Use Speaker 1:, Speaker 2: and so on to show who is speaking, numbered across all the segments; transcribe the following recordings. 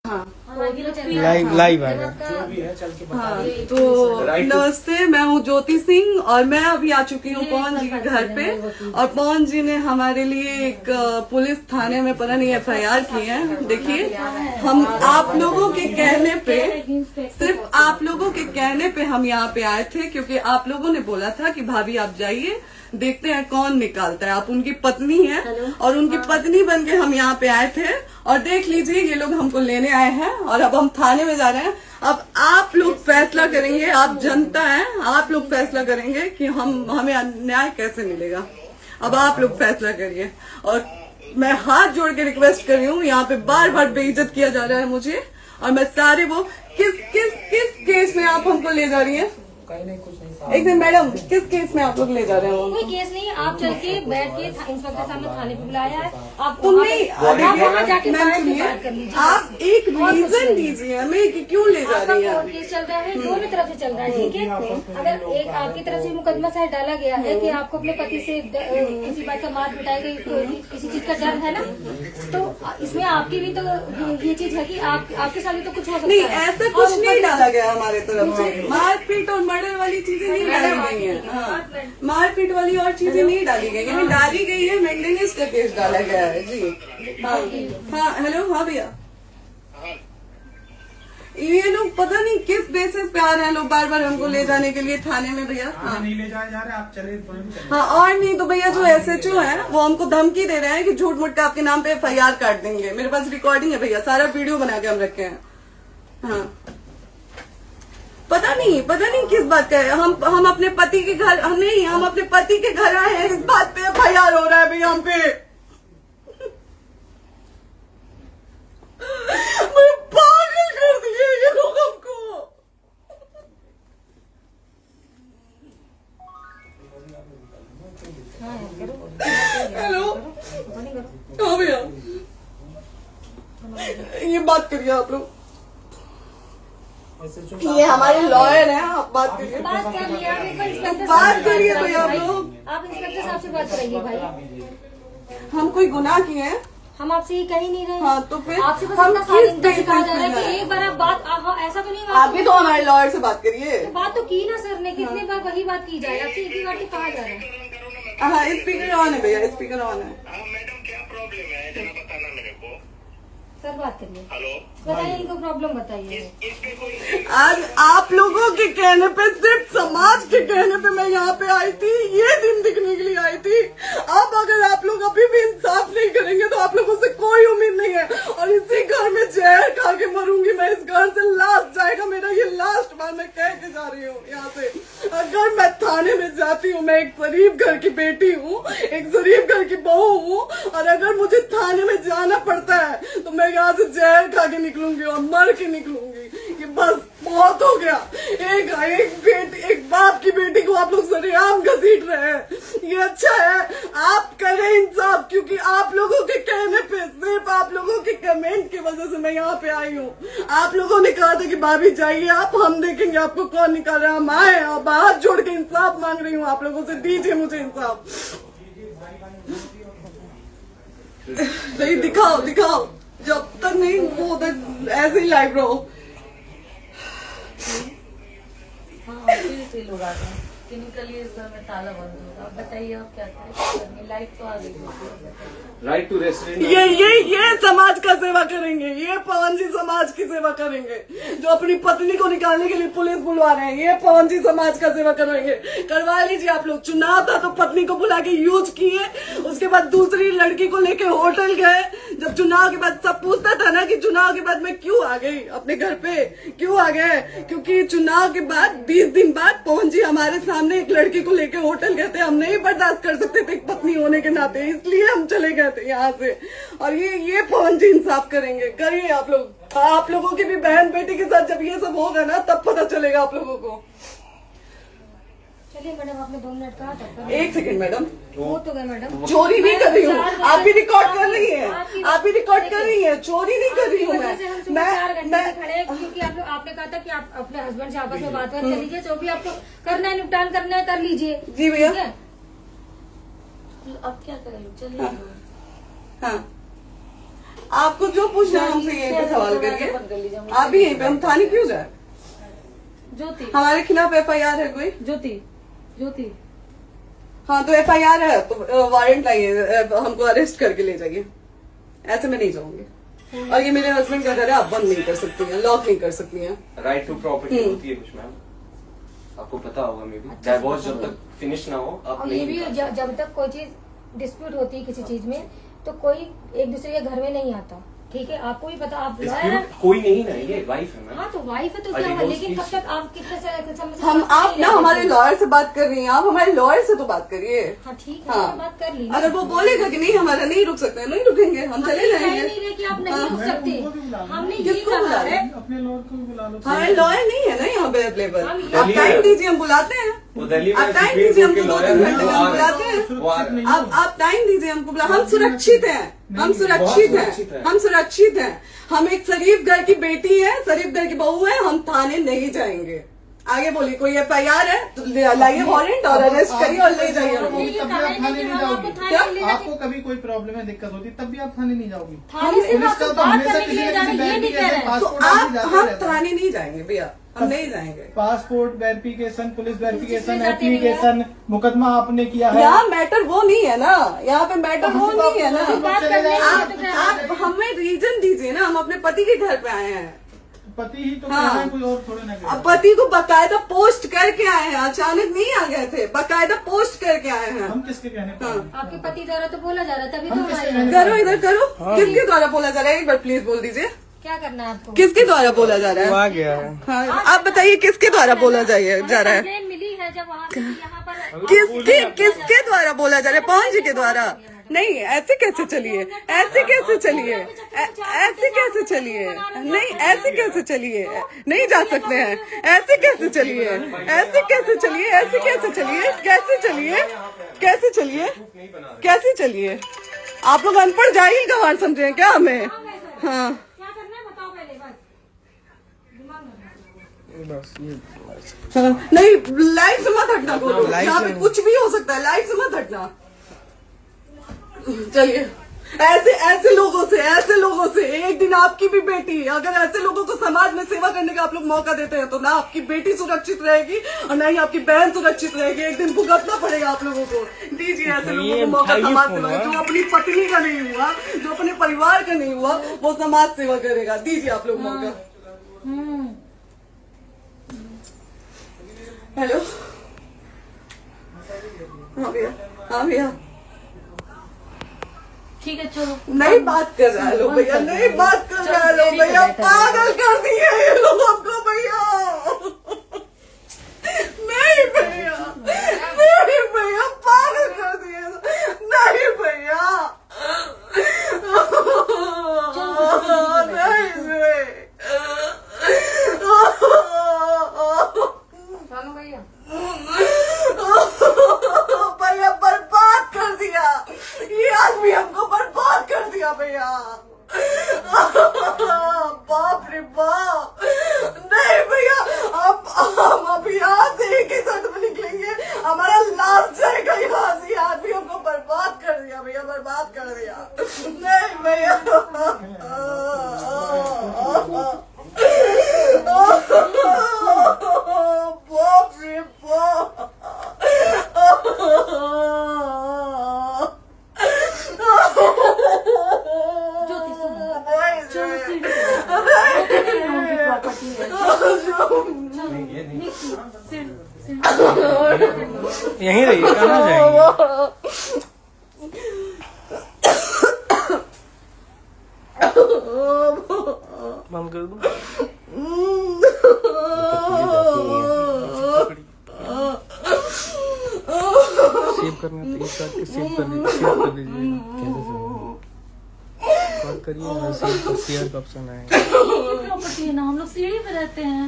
Speaker 1: Live आएगा
Speaker 2: जो भी है चल के बता
Speaker 3: हाँ,
Speaker 2: दीजिए।
Speaker 3: तो नमस्ते, मैं हूँ ज्योति सिंह और मैं अभी आ चुकी हूँ पवन जी के घर पे। और पवन जी ने हमारे लिए एक पुलिस थाने में पता नहीं FIR की है। देखिए, हम आप लोगों के कहने पे, सिर्फ आप लोगों के कहने पे हम यहाँ पे आए थे, क्योंकि आप लोगों ने बोला था कि भाभी आप जाइए, देखते हैं कौन निकालता है। आप उनकी पत्नी हैं और उनकी पत्नी बन के हम यहाँ पे आए थे। और देख लीजिए, ये लोग हमको लेने आए हैं और अब हम थाने में जा रहे हैं। अब आप लोग फैसला करेंगे, आप जनता हैं, आप लोग फैसला करेंगे कि हमें न्याय कैसे मिलेगा। अब आप लोग फैसला करिए। और मैं हाथ जोड़ के रिक्वेस्ट कर रही हूँ, यहाँ पे बार बार बेइज्जत किया जा रहा है मुझे। और मैं सारे वो किस केस में आप हमको ले जा रही है?
Speaker 2: कहीं नहीं, कुछ नहीं।
Speaker 3: एक दिन मैडम, किस केस में आप लोग ले जा रहे हो?
Speaker 4: कोई केस नहीं, आप चल के बैठ के इंस्पेक्टर साहब ने थाने पे बुलाया है। आप
Speaker 3: तुम नहीं,
Speaker 4: वहाँ जाके
Speaker 3: मैम
Speaker 4: बात
Speaker 3: सुनिए,
Speaker 4: कर लीजिए।
Speaker 3: आप एक रीजन दीजिए हमें कि क्यों ले जा रही
Speaker 4: कोर्ट
Speaker 3: है।
Speaker 4: केस चल रहा है, दोनों तरफ से चल रहा है, ठीक है। अगर एक आपकी तरफ से मुकदमा शायद डाला गया है कि आपको अपने पति से किसी बात का मार पिटाई गई, किसी चीज का डर है ना, तो इसमें आपकी भी तो ये चीज है कि आपके साथ भी तो कुछ हो सकता
Speaker 3: नहीं,
Speaker 4: है।
Speaker 3: ऐसा कुछ नहीं डाला गया हमारे तरफ से। मारपीट और मर्डर वाली चीजें नहीं डाली गई है। हाँ, मारपीट वाली और चीजें नहीं डाली गई है। डाली गई है मेंटेनेंस का केस डाला गया है जी। हाँ, हेलो, हाँ भैया, ये लोग पता नहीं किस बेसिस पे आ रहे हैं लोग बार बार हमको ले जाने के लिए थाने में भैया। हाँ,
Speaker 2: नहीं ले जाए जा रहे, आप चले स्वयं चले।
Speaker 3: हाँ, और नहीं तो भैया जो SHO है वो हमको धमकी दे रहे हैं कि झूठ मूठ का आपके नाम पे FIR काट देंगे। मेरे पास रिकॉर्डिंग है भैया, सारा वीडियो बना के हम रखे हैं। हाँ, पता नहीं किस बात का है। हम अपने पति के घर नहीं, हम अपने पति के घर आए हैं, इस बात पे FIR हो रहा है भैया हम पे। पागल कर दिए ये लोग हमको। हेलो, हाँ भैया, ये बात करिए आप लोग। ये हमारे लॉयर हैं, आप बात करिए।
Speaker 4: बात कर लिया,
Speaker 3: बात करिए भैया आप लोग।
Speaker 4: आप इंस्पेक्टर साहब से बात कराइए भाई।
Speaker 3: हम कोई गुनाह किए हैं?
Speaker 4: हम आपसे ये कह ही नहीं रहे।
Speaker 3: हाँ, तो फिर
Speaker 4: आपसे बस
Speaker 3: हम
Speaker 4: इतना सारे
Speaker 3: किस
Speaker 4: इंतजार कहा जा रहा है
Speaker 3: बेसिस पे
Speaker 4: कि एक बार आप बात ऐसा तो नहीं
Speaker 3: आप भी तो हमारे लॉयर से बात करिए।
Speaker 4: बात तो की ना सर ने, कितनी बार वही बात की जाए, आपसे एक ही बार तो कहा जा रहा है।
Speaker 3: हाँ, स्पीकर ऑन है भैया, स्पीकर ऑन है।
Speaker 5: हाँ मैडम, क्या प्रॉब्लम है जरा बताना मेरे को।
Speaker 4: सर बात करिए,
Speaker 5: हेलो,
Speaker 4: बताइए इनको प्रॉब्लम बताइए।
Speaker 5: इसमें कोई
Speaker 3: आज आप लोगों के कहने पे, सिर्फ समाज के कहने पे मैं यहाँ पे आई थी, ये दिन दिखने के लिए आई थी। अब अगर आप लोग अभी भी इंसाफ नहीं करेंगे तो आप लोगों से कोई उम्मीद नहीं है। और इसी घर में जहर खा के मरूंगी मैं। इस घर से लास्ट जाएगा मेरा, ये लास्ट बार मैं कह के जा रही हूँ यहाँ से। अगर मैं थाने में जाती हूँ, मैं एक शरीफ घर की बेटी हूँ, एक शरीफ घर की बहू हूँ, और अगर मुझे थाने में जाना पड़ता है तो मैं यहाँ से जहर खा के निकलूंगी और मर के निकलूंगी। ये बस बहुत हो गया। एक बाप की बेटी को आप लोग सरेआम घसीट रहे हैं। ये अच्छा है, आप करें इंसाफ, क्योंकि आप लोगों के कहने पे, सिर्फ आप लोगों के कमेंट की वजह से मैं यहाँ पे आई हूँ। आप लोगों ने कहा था कि भाभी जाइए आप, हम देखेंगे आपको कौन निकाल रहा है। हम आए और हाथ जोड़ के इंसाफ मांग रही हूँ आप लोगों से, दीजिए मुझे इंसाफ। नहीं, दिखाओ, जब तक नहीं वो उधर ऐसे ही लाइव रहो।
Speaker 6: हाँ, फिर लोग आ गए केमिकली इस घर में ताला बंद होगा। अब बताइए आप क्या करें, लाइट तो आ गई।
Speaker 7: Right to restaurant.
Speaker 3: ये समाज का सेवा करेंगे, ये पवन जी समाज की सेवा करेंगे। जो अपनी पत्नी को निकालने के लिए पुलिस बुलवा रहे हैं, ये पवन जी समाज का सेवा करेंगे। करवा लीजिए आप लोग। चुनाव था तो पत्नी को बुला के यूज किए, उसके बाद दूसरी लड़की को लेके होटल गए। जब चुनाव के बाद सब पूछता था ना कि चुनाव के बाद मैं क्यों आ गई अपने घर पे, क्यों आ गए, क्योंकि चुनाव के बाद 20 दिन बाद पवन जी हमारे सामने एक लड़की को लेके होटल गए थे। हम नहीं बर्दाश्त कर सकते थे एक पत्नी होने के नाते, इसलिए हम चले गए थे यहाँ से। और ये पवन जी इंसाफ करेंगे। करिए आप लोग। आप लोगों की भी बहन बेटी के साथ जब ये सब होगा ना, तब पता चलेगा आप लोगों को।
Speaker 4: चलिए मैडम, आपने 2 मिनट कहा था।
Speaker 3: एक सेकंड मैडम,
Speaker 4: वो तो गए मैडम।
Speaker 3: चोरी नहीं कर रही हूँ, आप भी रिकॉर्ड कर रही हैं, आप भी रिकॉर्ड कर रही हैं। चोरी नहीं कर रही हूँ मैं।
Speaker 4: 4 घंटे से खड़े हैं, क्योंकि आपने कहा था कि आप अपने हस्बैंड से आपस में बात कर लीजिए, जो भी आपको करना है, निपटान करना है, कर लीजिए।
Speaker 3: जी भैया।
Speaker 4: ठीक है?
Speaker 6: अब क्या करें, चलिए।
Speaker 3: हाँ, आपको जो पूछना है हमसे यहीं पे सवाल करिए। आप भी यहीं पे, हम थाने क्यों जाए?
Speaker 6: ज्योति,
Speaker 3: हमारे खिलाफ FIR है कोई?
Speaker 6: ज्योति
Speaker 3: हाँ तो FIR है तो वारंट लाइए, हमको अरेस्ट करके ले जाइए। ऐसे मैं नहीं जाऊंगी। और ये मेरे हस्बैंड का घर है, आप बंद नहीं कर सकती हैं, लॉक नहीं कर सकती हैं।
Speaker 1: राइट टू प्रॉपर्टी होती है कुछ मैम, आपको पता होगा मे बी। डाइवोर्स जब तक फिनिश ना हो आप
Speaker 4: और ये
Speaker 1: नहीं
Speaker 4: भी जब तक कोई चीज डिस्प्यूट होती है किसी चीज में तो कोई एक दूसरे के घर में नहीं आता, ठीक है? आपको भी पता, आप लॉयर हैं।
Speaker 1: कोई नहीं ना, ये वाइफ है मैम।
Speaker 4: हाँ तो वाइफ है तो क्या हुआ, लेकिन कब तक आप कितने समय से
Speaker 3: हम आप ना हमारे लॉयर से बात कर रही हैं, आप हमारे लॉयर से तो बात करिए।
Speaker 4: हाँ ठीक है,
Speaker 3: हाँ।
Speaker 4: मैंने बात कर ली।
Speaker 3: अगर वो बोलेगा कि नहीं हमारा नहीं रुक सकते, नहीं रुकेंगे, हम चले
Speaker 4: कह
Speaker 3: जाएंगे।
Speaker 4: नहीं रहे कि आप नहीं रुक सकते, हमने ये
Speaker 3: किसको बुला
Speaker 4: कहा
Speaker 3: रहे?
Speaker 4: है।
Speaker 2: अपने लॉयर को भी बुला लो।
Speaker 3: हमारे लॉयर नहीं है ना यहाँ पे अवेलेबल।
Speaker 4: हम
Speaker 3: आप टाइम दीजिए, हम बुलाते हैं।
Speaker 1: वो दिल्ली में
Speaker 3: आप टाइम
Speaker 1: सुप्रीम
Speaker 3: दीजिए,
Speaker 1: कोर्ट के
Speaker 3: हमको
Speaker 1: लॉयर
Speaker 3: 2-3
Speaker 1: हैं,
Speaker 3: घंटे
Speaker 1: वो
Speaker 3: में
Speaker 1: आ
Speaker 3: हम
Speaker 1: रहे हैं।
Speaker 3: बुलाते हैं।
Speaker 1: वो आ रहे हैं।
Speaker 3: आप टाइम दीजिए हमको बुला, हम सुरक्षित हैं, हम सुरक्षित
Speaker 1: सुरक्षित
Speaker 3: हैं,
Speaker 1: हैं।
Speaker 3: हम सुरक्षित हैं। हम एक शरीफ घर की बेटी है, शरीफ घर की बहू है, हम थाने नहीं जाएंगे। आगे बोलिए, कोई FIR है तो लाइए वारंट और अरेस्ट करिए और ले जाइए हमको।
Speaker 2: तभी आप थाने नहीं जाओगी।
Speaker 3: क्या?
Speaker 2: आपको कभी कोई प्रॉब्लम है, दिक्कत होती, तब भी आप थाने नहीं जाओगी।
Speaker 4: थाने से
Speaker 2: पुलिस
Speaker 4: आप
Speaker 2: का
Speaker 4: तो
Speaker 2: तो
Speaker 4: बात
Speaker 2: हमेशा
Speaker 4: करने के
Speaker 2: किसी
Speaker 4: लिए
Speaker 2: न
Speaker 4: जाना,
Speaker 2: किसी
Speaker 4: ये नहीं कह रहे हैं।
Speaker 3: तो
Speaker 2: पासपोर्ट
Speaker 3: आप
Speaker 2: जाते
Speaker 3: हम
Speaker 2: रहते हैं।
Speaker 3: थाने नहीं जाएंगे भैया, हम नहीं जाएंगे।
Speaker 2: पासपोर्ट वेरिफिकेशन, पुलिस वेरिफिकेशन,
Speaker 4: किसमें जाते नहीं
Speaker 2: एप्लीकेशन, मुकदमा आपने किया है।
Speaker 3: यहाँ मैटर वो नहीं है ना, यहाँ पे मैटर वो नहीं है ना।
Speaker 4: बात करने के लिए तो क्या-
Speaker 3: आप हमें रीजन दीजिए ना, हम अपने पति के घर पे आए हैं।
Speaker 2: पति ही तो
Speaker 3: हाँ।
Speaker 2: कहना है, कोई और थोड़े ना
Speaker 3: अब
Speaker 2: कहेगा।
Speaker 3: पति को बकायदा पोस्ट करके आए हैं, अचानक नहीं आ गए थे, बकायदा पोस्ट करके आए हैं।
Speaker 2: हम किसके कहने पर आए?
Speaker 4: आपके पति द्वारा तो बोला जा रहा है, तभी
Speaker 2: हम
Speaker 4: तो
Speaker 2: किसके
Speaker 4: हमारे
Speaker 2: कहने
Speaker 3: करो इधर करो, किसके द्वारा बोला जा रहा है? एक बार प्लीज बोल दीजिए,
Speaker 4: क्या करना है आपको?
Speaker 3: किसके द्वारा बोला जा रहा है?
Speaker 2: गया है।
Speaker 3: हाँ, आप बताइए किसके द्वारा बोला जा रहा है?
Speaker 4: कंप्लेन मिली है जब वहाँ से यहाँ पर
Speaker 3: किसके द्वारा बोला जा रहा है? पवन जी के द्वारा? नहीं, ऐसे कैसे चलिए, ऐसे कैसे चलिए, ऐसे कैसे चलिए, नहीं ऐसे कैसे चलिए, नहीं जा सकते हैं, ऐसे कैसे चलिए, ऐसे कैसे चलिए, ऐसे कैसे चलिए, कैसे चलिए, कैसे चलिए, कैसे चलिए? आप लोग अनपढ़ जाहिल गंवार समझे हैं क्या हमें? हाँ
Speaker 4: क्या करना है बताओ पहले, बस दिमाग में
Speaker 3: हाँ, नहीं लाइफ से मत हटना, बोलो यहाँ पे कुछ भी हो सकता है, लाइफ से मत हटना। चलिए, ऐसे लोगों से एक दिन आपकी भी बेटी, अगर ऐसे लोगों को समाज में सेवा करने का आप लोग मौका देते हैं तो ना आपकी बेटी सुरक्षित रहेगी और ना ही आपकी बहन सुरक्षित रहेगी। एक दिन भुगतना पड़ेगा आप लोगों को। दीजिए ऐसे लोगों को मौका समाज सेवा का, जो अपनी पत्नी का नहीं हुआ, जो अपने परिवार का नहीं हुआ, वो समाज सेवा करेगा। दीजिए आप लोग मौका। हेलो, हाँ भैया, हाँ भैया,
Speaker 6: ठीक है चलो।
Speaker 3: नहीं बात कर रहा है लोग भैया, नहीं बात कर रहा है लोग भैया, पागल कर दिए ये लोग हमको भैया। नहीं भैया, नहीं भैया, पागल कर दिए, नहीं भैया, नहीं
Speaker 4: चलो भैया,
Speaker 3: भैया बर्बाद कर दिया ये आदमी, हमको बर्बाद कर दिया भैया। बाप रे बाप, नहीं भैया, हम अभी यहाँ से एक ही साथ में निकलेंगे, हमारा लास्ट जाएगा यहाँ से। ये आदमी हमको बर्बाद कर दिया भैया, बर्बाद कर दिया। नहीं भैया, बाप रे बाप,
Speaker 6: ज्योति सुनो,
Speaker 3: नहीं,
Speaker 6: चलो सीढ़ी पे प्रॉपर्टी है,
Speaker 2: यहीं रहिए, कहाँ जाएंगे? बंद कर दूं? सेव करना तो एक साथ के सेव कर दीजिए। बात करिए, शेयर का ऑप्शन आएगा।
Speaker 6: प्रॉपर्टी है ना, हम लोग सीढ़ी पे रहते हैं।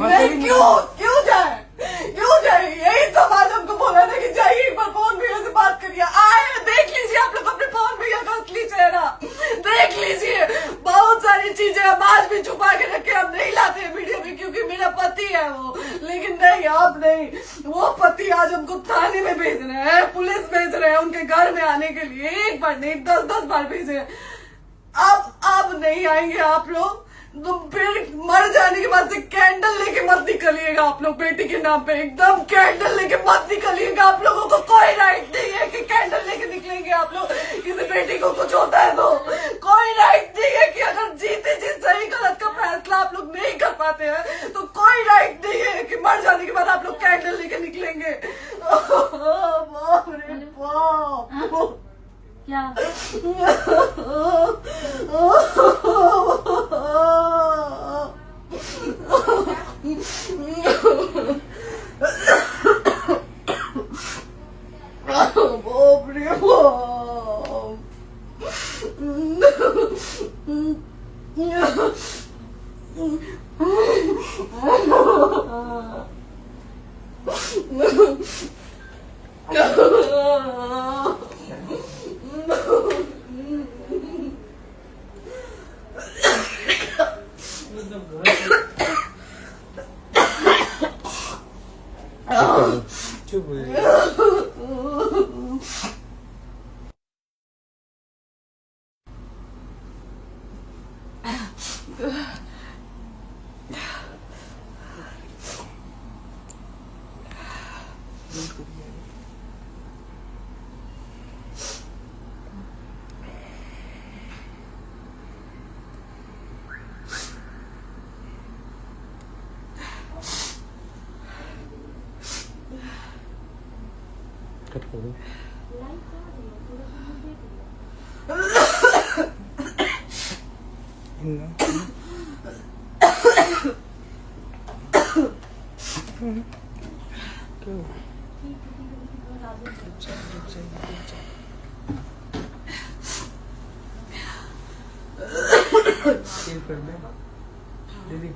Speaker 3: नहीं, क्यों जाए, यही समाज हमको बोला था कि जाइए एक बार पवन भैया से बात करिए। आए, देख लीजिए आप लोग अपने पवन भैया का असली चेहरा, देख लीजिए। बहुत सारी चीजें हम आज भी छुपा के रखे, हम नहीं लाते वीडियो में क्योंकि मेरा पति है वो, लेकिन नहीं, आप नहीं, वो पति आज हमको थाने में भेज रहे हैं, पुलिस भेज रहे हैं उनके घर में आने के लिए, एक बार नहीं 10-10 बार भेजे हैं। अब नहीं आएंगे आप लोग, तो फिर मर जाने के बाद से कैंडल लेके मत निकलिएगा आप लोग बेटी के नाम पे, एकदम कैंडल लेके मत निकलिएगा। आप लोगों को कोई राइट नहीं है कि कैंडल लेके निकलेंगे आप लोग। किसी बेटी को कुछ होता है तो कोई राइट नहीं है कि अगर जीते जी सही गलत का फैसला आप लोग नहीं कर पाते हैं तो कोई राइट नहीं है कि मर जाने के बाद आप लोग कैंडल लेके निकलेंगे। बाप रे बाप।
Speaker 4: क्या
Speaker 3: बाप रे
Speaker 2: चुप हो जाइए। कट कर दो। सील कर दे दीदी।